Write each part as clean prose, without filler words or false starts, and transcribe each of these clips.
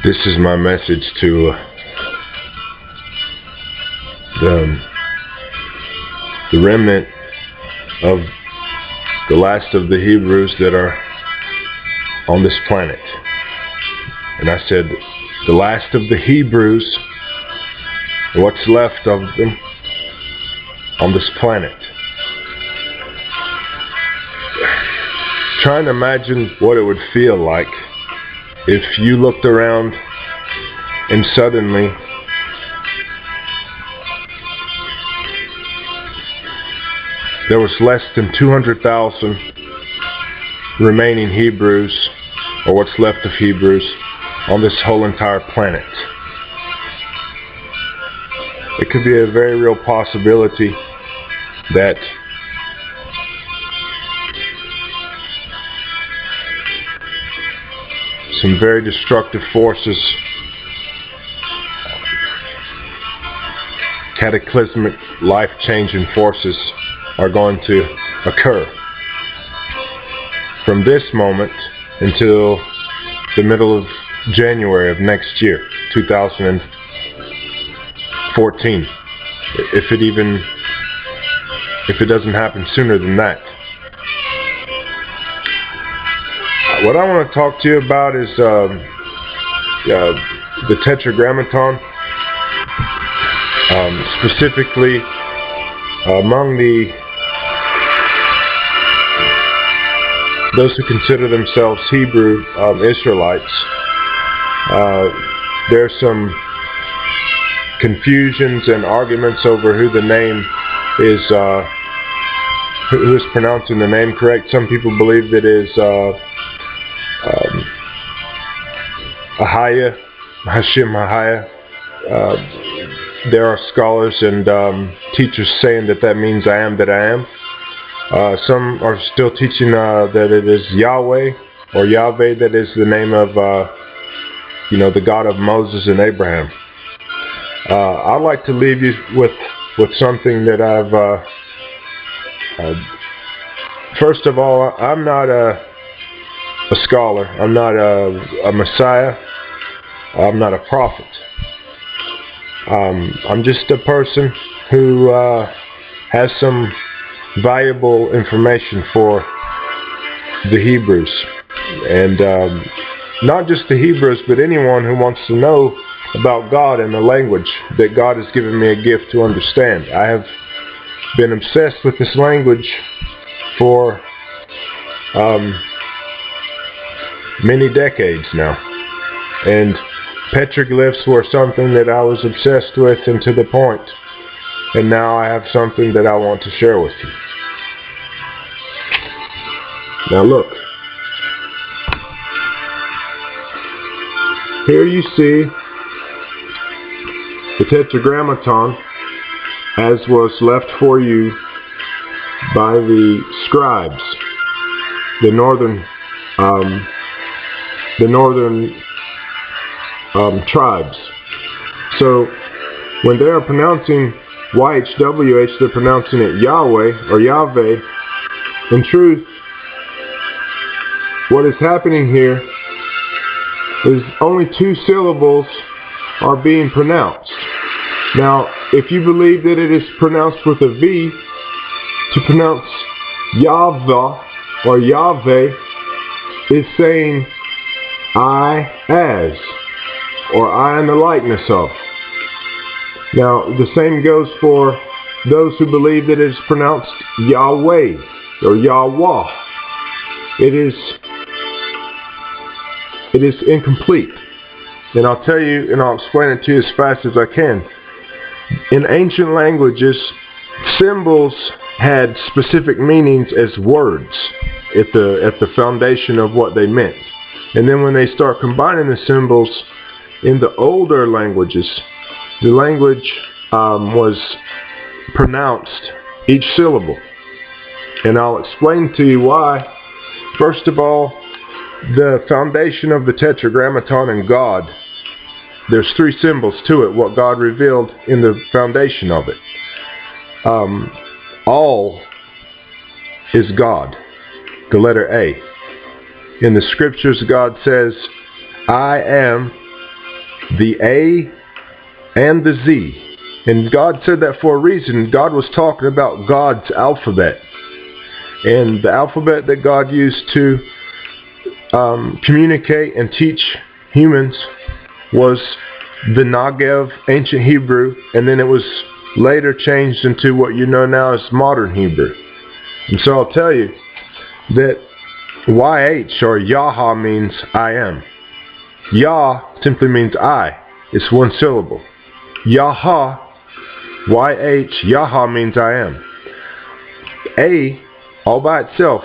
This is my message to the remnant of the last of the Hebrews that are on this planet. And I said, the last of the Hebrews, what's left of them on this planet. Trying to imagine what it would feel like if you looked around and suddenly there was less than 200,000 remaining Hebrews, or what's left of Hebrews, on this whole entire planet. It could be a very real possibility that some very destructive forces, cataclysmic, life-changing forces are going to occur from this moment until the middle of January of next year, 2014, if it doesn't happen sooner than that. What I want to talk to you about is the Tetragrammaton, specifically among those who consider themselves Hebrew Israelites. There's some confusions and arguments over who the name is, who is pronouncing the name correct. Some people believe that it is Ahaya, Hashem Ahaya. There are scholars and teachers saying that means I am that I am. Some are still teaching that it is Yahweh or Yahweh, that is the name of the God of Moses and Abraham. I'd like to leave you with something that I've first of all, I'm not a scholar. I'm not a Messiah. I'm not a prophet. I'm just a person who has some valuable information for the Hebrews, and not just the Hebrews, but anyone who wants to know about God and the language that God has given me a gift to understand. I have been obsessed with this language for many decades now, and petroglyphs were something that I was obsessed with, and to the point, and now I have something that I want to share with you. Now look, here you see the Tetragrammaton as was left for you by the scribes, the northern tribes. So when they are pronouncing YHWH, they're pronouncing it Yahweh or Yahweh. In truth, what is happening here is only two syllables are being pronounced. Now, if you believe that it is pronounced with a V, to pronounce Yahweh or Yahweh is saying I as, or I in the likeness of. Now, the same goes for those who believe that it is pronounced Yahweh or Yahweh. It is incomplete. And I'll tell you, and I'll explain it to you as fast as I can. In ancient languages, symbols had specific meanings as words at the foundation of what they meant. And then when they start combining the symbols in the older languages, the language was pronounced each syllable. And I'll explain to you why. First of all, the foundation of the Tetragrammaton and God, there's three symbols to it, what God revealed in the foundation of it. All is God, the letter A. In the scriptures, God says, I am the A and the Z. And God said that for a reason. God was talking about God's alphabet. And the alphabet that God used to communicate and teach humans was the Negev, ancient Hebrew, and then it was later changed into what you know now as modern Hebrew. And so I'll tell you that YH, or Yah, means I am. Yah simply means I. It's one syllable. Yah, YH, Yah means I am. A, all by itself,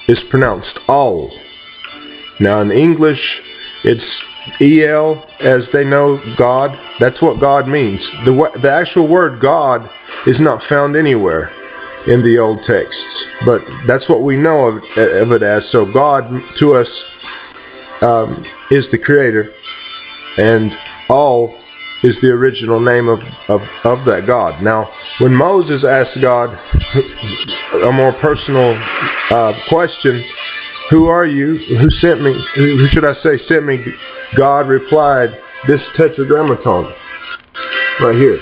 is pronounced all. Now in English, it's EL, as they know God. That's what God means. The actual word God is not found anywhere in the old texts, but that's what we know of it as. So God to us is the creator, and all is the original name of that God. Now when Moses asked God a more personal question, who are you? Who sent me? Who should I say sent me? God replied, this tetragrammaton right here.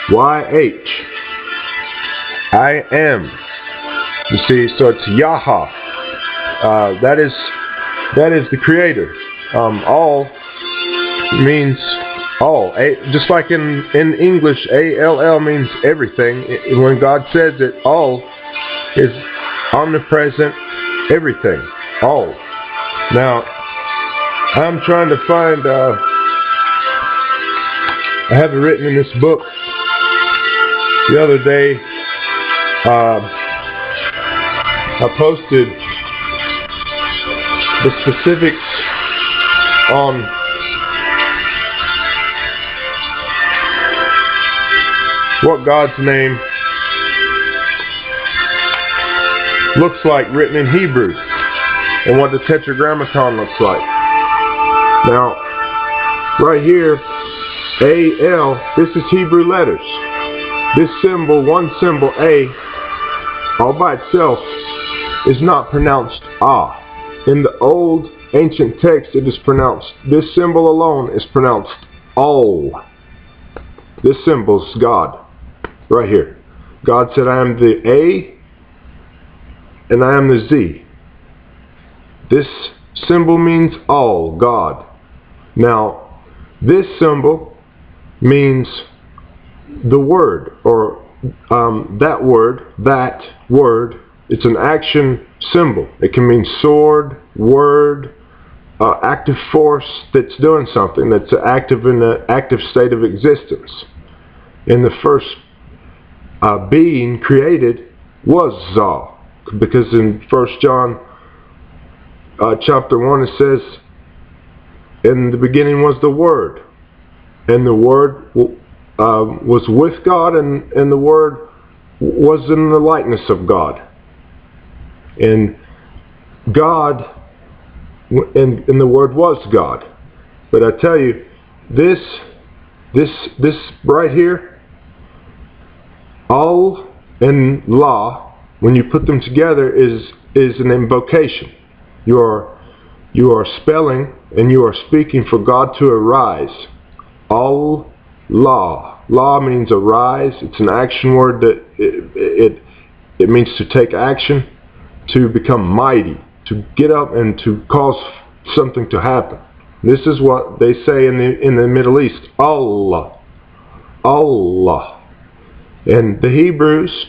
YH, I am. You see, so it's Yah. That is the creator. All means all. Just like in English, ALL means everything. When God says it, all is omnipresent, everything. All. Now, I'm trying to find, I have it written in this book. The other day, I posted the specifics on what God's name looks like written in Hebrew and what the tetragrammaton looks like. Now, right here, AL, this is Hebrew letters. This symbol, one symbol, A, all by itself, is not pronounced Ah. In the old ancient text, it is pronounced, this symbol alone is pronounced All. This symbol is God, right here. God said, I am the A and I am the Z. This symbol means all, God. Now, this symbol means the word, or that word, it's an action symbol. It can mean sword, word, active force that's doing something, that's active in an active state of existence. And the first being created was Zah, because in 1 John chapter 1 it says, in the beginning was the Word, and the Word was with God, and the Word was in the likeness of God. And God, and the Word was God. But I tell you, this right here, Al and La, when you put them together, is an invocation. You are spelling and you are speaking for God to arise. Al La. La means arise. It's an action word that it means to take action, to become mighty, to get up and to cause something to happen. This is what they say in the Middle East. Allah. Allah. And the Hebrews,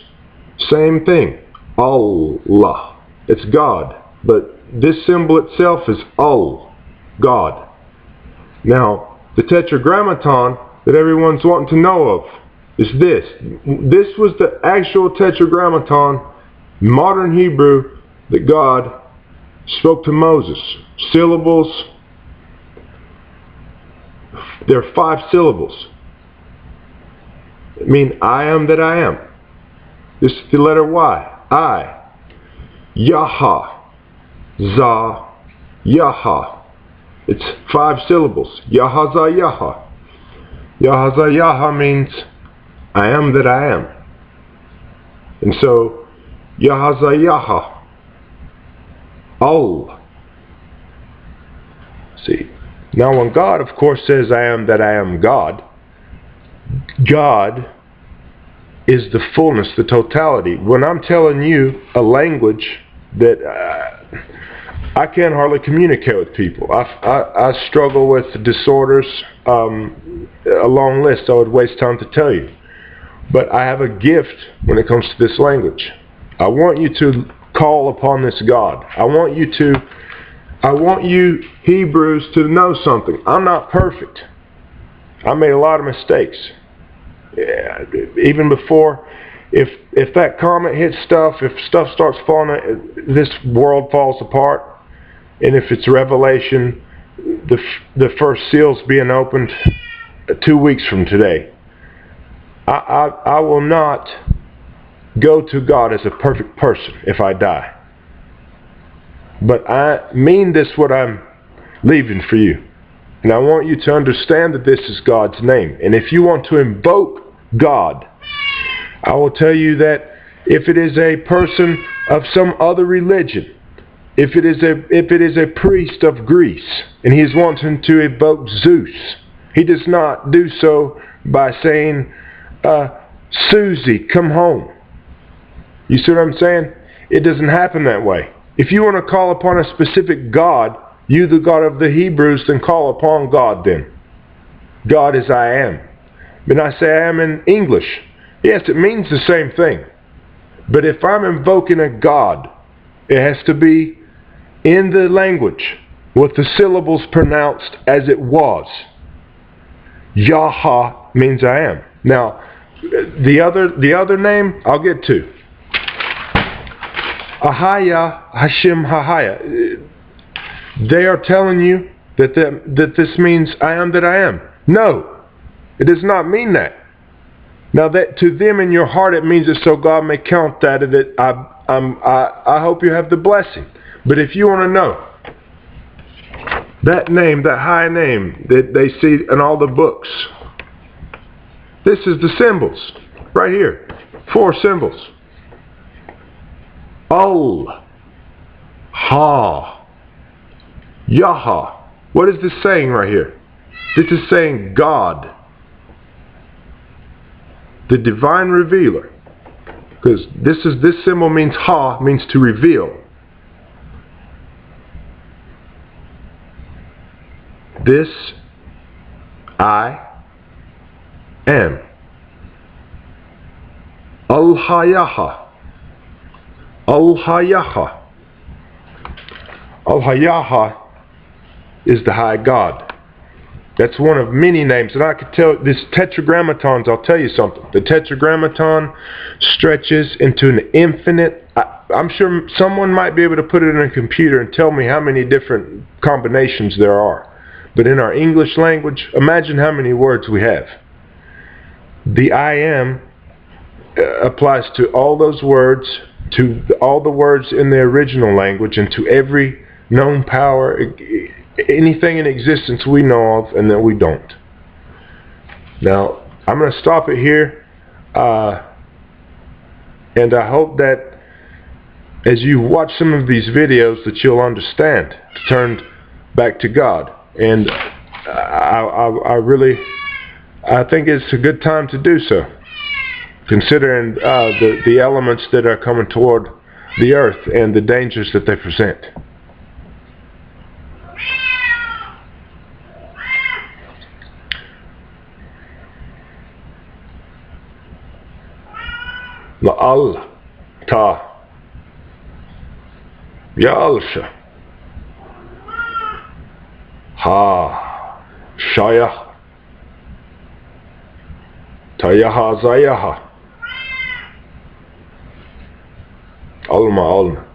same thing. Allah. It's God. But this symbol itself is Al, God. Now, the tetragrammaton that everyone's wanting to know of is this. This was the actual tetragrammaton, modern Hebrew, that God spoke to Moses. Syllables. There are 5 syllables. It means I am that I am. This is the letter Y. I. Yah. Zah. Yah. It's 5 syllables. Yah Zah Yah. Yah Zah Yah means I am that I am. And so, Yahazayaha, Al. See, now when God, of course, says, I am that I am God, God is the fullness, the totality. When I'm telling you a language that I can't hardly communicate with people. I struggle with disorders, a long list I would waste time to tell you. But I have a gift when it comes to this language. I want you to call upon this God. I want you Hebrews to know something. I'm not perfect. I made a lot of mistakes. Yeah, even before, if that comet hits stuff, if stuff starts falling, this world falls apart. And if it's Revelation, the first seal's being opened 2 weeks from today, I will not go to God as a perfect person if I die. But I mean this what I'm leaving for you. And I want you to understand that this is God's name. And if you want to invoke God, I will tell you that if it is a person of some other religion, if it is a priest of Greece, and he is wanting to evoke Zeus, he does not do so by saying, Susie, come home. You see what I'm saying? It doesn't happen that way. If you want to call upon a specific God, you the God of the Hebrews, then call upon God then. God is I am. When I say I am in English, yes, it means the same thing. But if I'm invoking a God, it has to be in the language with the syllables pronounced as it was. Yaha means I am. Now, the other name I'll get to. Ahaya, Hashem Hahaya. They are telling you that this means I am that I am. No, it does not mean that. Now that to them in your heart it means it so God may count that I hope you have the blessing. But if you want to know that name, that high name that they see in all the books, this is the symbols right here. 4 symbols. Al, Ha, Yaha. What is this saying right here? This is saying God, the divine revealer. Because this symbol means Ha, means to reveal. This I am. Al-Hayaha. Al-Hayaha. Al-Hayaha is the high God. That's one of many names. And I could tell, this tetragrammatons, I'll tell you something. The tetragrammaton stretches into an infinite. I'm sure someone might be able to put it in a computer and tell me how many different combinations there are. But in our English language, imagine how many words we have. The I am applies to all those words, to all the words in the original language, and to every known power, anything in existence we know of and that we don't. Now, I'm going to stop it here, and I hope that as you watch some of these videos that you'll understand to turn back to God. And I think it's a good time to do so, considering the elements that are coming toward the earth and the dangers that they present. La'al ta Ya'alsha Ha Shayah Tayaha Zayaha Alma Alma